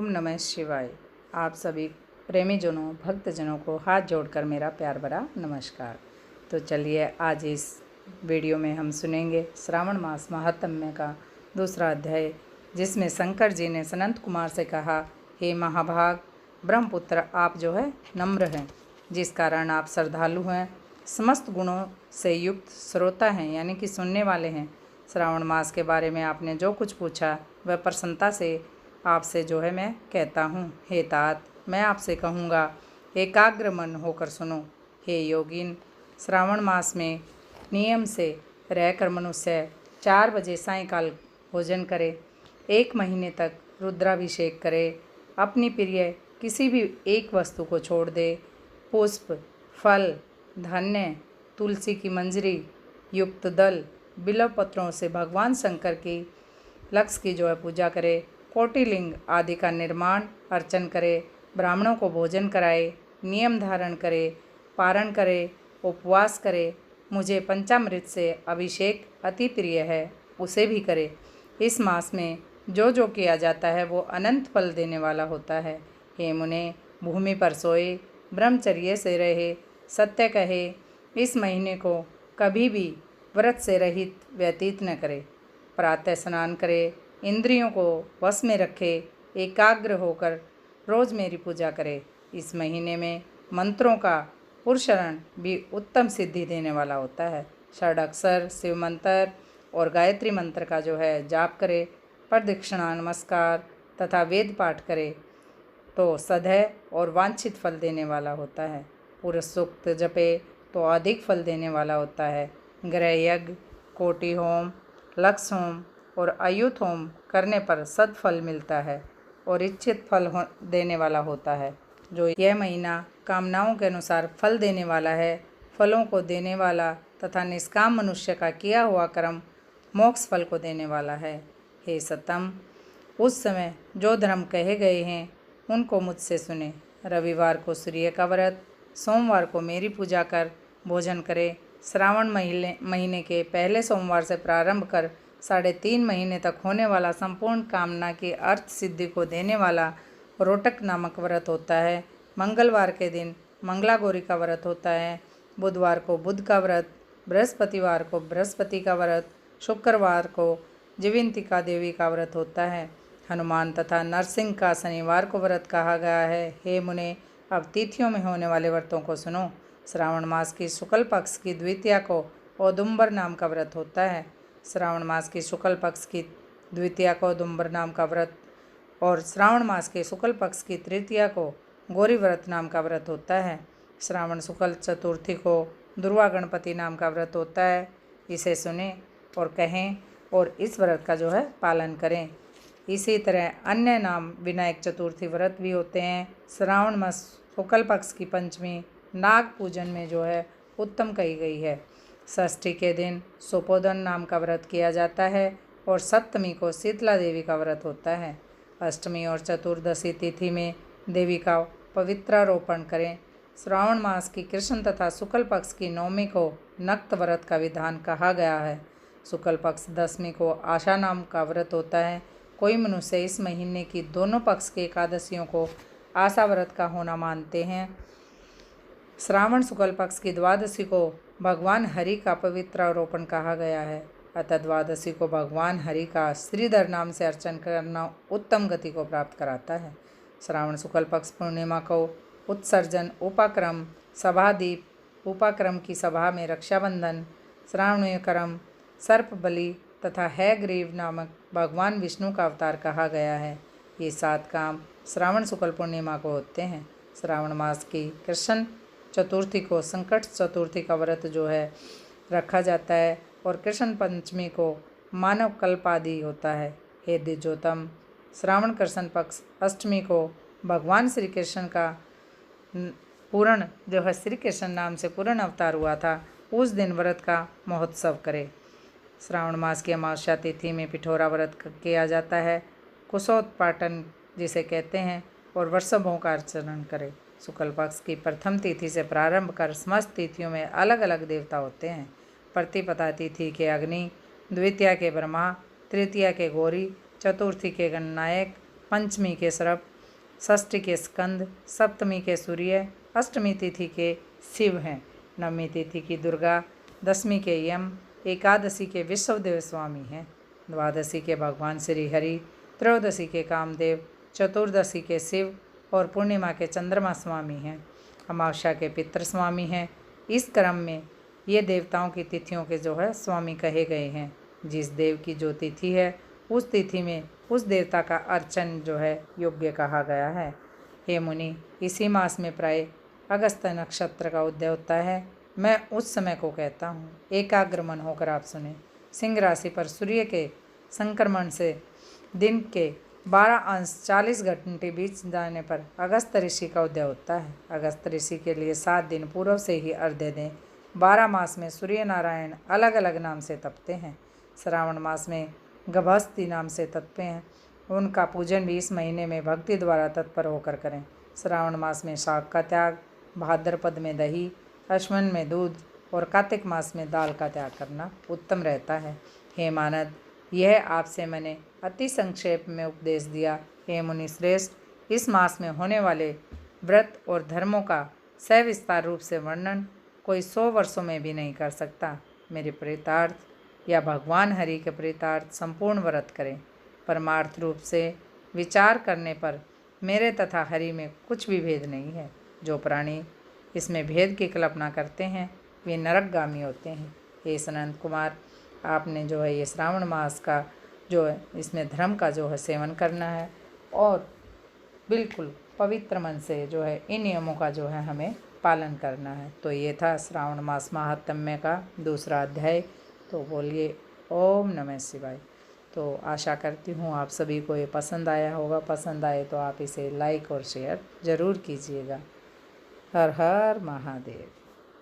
नमः शिवाय। आप सभी प्रेमी जनों, भक्तजनों को हाथ जोड़कर मेरा प्यार भरा नमस्कार। तो चलिए आज इस वीडियो में हम सुनेंगे श्रावण मास महात्म्य का दूसरा अध्याय, जिसमें शंकर जी ने सनंत कुमार से कहा, हे महाभाग ब्रह्मपुत्र, आप जो है नम्र हैं, जिस कारण आप श्रद्धालु हैं, समस्त गुणों से युक्त श्रोता हैं, यानी कि सुनने वाले हैं। श्रावण मास के बारे में आपने जो कुछ पूछा वह प्रसन्नता से आपसे जो है मैं कहता हूँ। हे तात, मैं आपसे कहूँगा, एकाग्र मन होकर सुनो। हे योगिन, श्रावण मास में नियम से रहकर मनुष्य 4 बजे सायंकाल भोजन करे, 1 महीने तक रुद्राभिषेक करे, अपनी प्रिय किसी भी एक वस्तु को छोड़ दे, पुष्प, फल, धान्य, तुलसी की मंजरी युक्त दल, बिल्व पत्रों से भगवान शंकर की लक्ष्य की जो है पूजा करे, कोटिलिंग आदि का निर्माण अर्चन करे, ब्राह्मणों को भोजन कराए, नियम धारण करे, पारण करे, उपवास करे, मुझे पंचामृत से अभिषेक अति प्रिय है, उसे भी करे। इस मास में जो जो किया जाता है वो अनंत फल देने वाला होता है। हे मुने, भूमि पर सोए, ब्रह्मचर्य से रहे, सत्य कहे, इस महीने को कभी भी व्रत से रहित व्यतीत न करे। प्रातः स्नान करे, इंद्रियों को वश में रखे, एकाग्र होकर रोज़ मेरी पूजा करे। इस महीने में मंत्रों का पुरस्मरण भी उत्तम सिद्धि देने वाला होता है। षडाक्षर शिव मंत्र और गायत्री मंत्र का जो है जाप करे, प्रदक्षिणा नमस्कार तथा वेद पाठ करे तो सदैव और वांछित फल देने वाला होता है। पुरुष सूक्त जपे तो अधिक फल देने वाला होता है। ग्रह यज्ञ, कोटि होम, लक्ष्य होम और अयुत होम करने पर सदफल मिलता है और इच्छित फल देने वाला होता है। जो यह महीना कामनाओं के अनुसार फल देने वाला है, फलों को देने वाला तथा निष्काम मनुष्य का किया हुआ कर्म मोक्ष फल को देने वाला है। हे सतम, उस समय जो धर्म कहे गए हैं उनको मुझसे सुने। रविवार को सूर्य का व्रत, सोमवार को मेरी पूजा कर भोजन करे। श्रावण महीने के पहले सोमवार से प्रारंभ कर 3.5 महीने तक होने वाला संपूर्ण कामना की अर्थ सिद्धि को देने वाला रोटक नामक व्रत होता है। मंगलवार के दिन मंगलागौरी का व्रत होता है। बुधवार को बुध का व्रत, बृहस्पतिवार को बृहस्पति का व्रत, शुक्रवार को जीवंतिका देवी का व्रत होता है। हनुमान तथा नरसिंह का शनिवार को व्रत कहा गया है। हे मुने, अब तिथियों में होने वाले व्रतों को सुनो। श्रावण मास की शुक्ल पक्ष की द्वितीया को औदुंबर नाम का व्रत होता है। श्रावण मास की शुक्ल पक्ष की द्वितीया को औदुंबर नाम का व्रत और श्रावण मास के शुक्ल पक्ष की तृतीया को गौरी व्रत नाम का व्रत होता है। श्रावण शुक्ल चतुर्थी को दुर्वा गणपति नाम का व्रत होता है। इसे सुने और कहें और इस व्रत का जो है पालन करें। इसी तरह अन्य नाम विनायक चतुर्थी व्रत भी होते हैं। श्रावण मास शुक्ल पक्ष की पंचमी नाग पूजन में जो है उत्तम कही गई है। षष्ठी के दिन सुपोधन नाम का व्रत किया जाता है और सप्तमी को शीतला देवी का व्रत होता है। अष्टमी और चतुर्दशी तिथि में देवी का पवित्रारोपण करें। श्रावण मास की कृष्ण तथा शुक्ल पक्ष की नवमी को नक्त व्रत का विधान कहा गया है। शुक्ल पक्ष दशमी को आशा नाम का व्रत होता है। कोई मनुष्य इस महीने की दोनों पक्ष के एकादशियों को आशा व्रत का होना मानते हैं। श्रावण शुक्ल पक्ष की द्वादशी को भगवान हरि का पवित्रारोपण कहा गया है, अतः द्वादशी को भगवान हरि का श्रीधर नाम से अर्चन करना उत्तम गति को प्राप्त कराता है। श्रावण शुक्ल पक्ष पूर्णिमा को उत्सर्जन, उपाक्रम, सभादीप, उपाक्रम की सभा में रक्षाबंधन, श्रावणीय कर्म, सर्प बलि तथा हैग्रीव नामक भगवान विष्णु का अवतार कहा गया है। ये 7 काम श्रावण शुक्ल पूर्णिमा को होते हैं। श्रावण मास की कृष्ण चतुर्थी को संकट चतुर्थी का व्रत जो है रखा जाता है और कृष्ण पंचमी को मानव कल्प आदि होता है। हे द्विजोतम, श्रावण कृष्ण पक्ष अष्टमी को भगवान श्री कृष्ण का पूर्ण जो है श्री कृष्ण नाम से पूर्ण अवतार हुआ था, उस दिन व्रत का महोत्सव करे। श्रावण मास की अमावस्या तिथि में पिठोरा व्रत किया जाता है, कुशोत्पाटन जिसे कहते हैं, और वर्षभों का आचरण करें। शुक्ल पक्ष की प्रथम तिथि से प्रारंभ कर समस्त तिथियों में अलग अलग देवता होते हैं। प्रतिपदा तिथि के अग्नि, द्वितीया के ब्रह्मा, तृतीया के गौरी, चतुर्थी के गणनायक, पंचमी के सर्प, षष्ठी के स्कंद, सप्तमी के सूर्य, अष्टमी तिथि के शिव हैं, नवमी तिथि की दुर्गा, दशमी के यम, एकादशी के विश्वदेव स्वामी हैं, द्वादशी के भगवान श्री हरि, त्रयोदशी के कामदेव, चतुर्दशी के शिव और पूर्णिमा के चंद्रमा स्वामी हैं, अमावस्या के पितृ स्वामी हैं। इस क्रम में ये देवताओं की तिथियों के जो है स्वामी कहे गए हैं। जिस देव की जो तिथि है उस तिथि में उस देवता का अर्चन जो है योग्य कहा गया है। हे मुनि, इसी मास में प्राय अगस्त नक्षत्र का उदय होता है। मैं उस समय को कहता हूँ, एकाग्र मन होकर आप सुने। सिंह राशि पर सूर्य के संक्रमण से दिन के 12:40 बीत जाने पर अगस्त ऋषि का उदय होता है। अगस्त ऋषि के लिए 7 दिन पूर्व से ही अर्घ्य दें। 12 मास में सूर्य नारायण अलग अलग नाम से तपते हैं। श्रावण मास में गभस्ती नाम से तपते हैं। उनका पूजन भी इस महीने में भक्ति द्वारा तत्पर होकर करें। श्रावण मास में शाक का त्याग, भाद्रपद में दही, अश्विन में दूध और कार्तिक मास में दाल का त्याग करना उत्तम रहता है। हे मानद, यह आपसे मैंने अति संक्षेप में उपदेश दिया। हे मुनि श्रेष्ठ, इस मास में होने वाले व्रत और धर्मों का सविस्तार रूप से वर्णन कोई 100 वर्षों में भी नहीं कर सकता। मेरे प्रीतार्थ या भगवान हरि के प्रीतार्थ संपूर्ण व्रत करें। परमार्थ रूप से विचार करने पर मेरे तथा हरि में कुछ भी भेद नहीं है। जो प्राणी इसमें भेद की कल्पना करते हैं वे नरकगामी होते हैं। हे सनंत कुमार, आपने जो है ये श्रावण मास का जो है इसमें धर्म का जो है सेवन करना है और बिल्कुल पवित्र मन से जो है इन नियमों का जो है हमें पालन करना है। तो ये था श्रावण मास महात्म्य का दूसरा अध्याय। तो बोलिए ओम नमः शिवाय। तो आशा करती हूँ आप सभी को ये पसंद आया होगा। पसंद आए तो आप इसे लाइक और शेयर ज़रूर कीजिएगा। हर हर महादेव।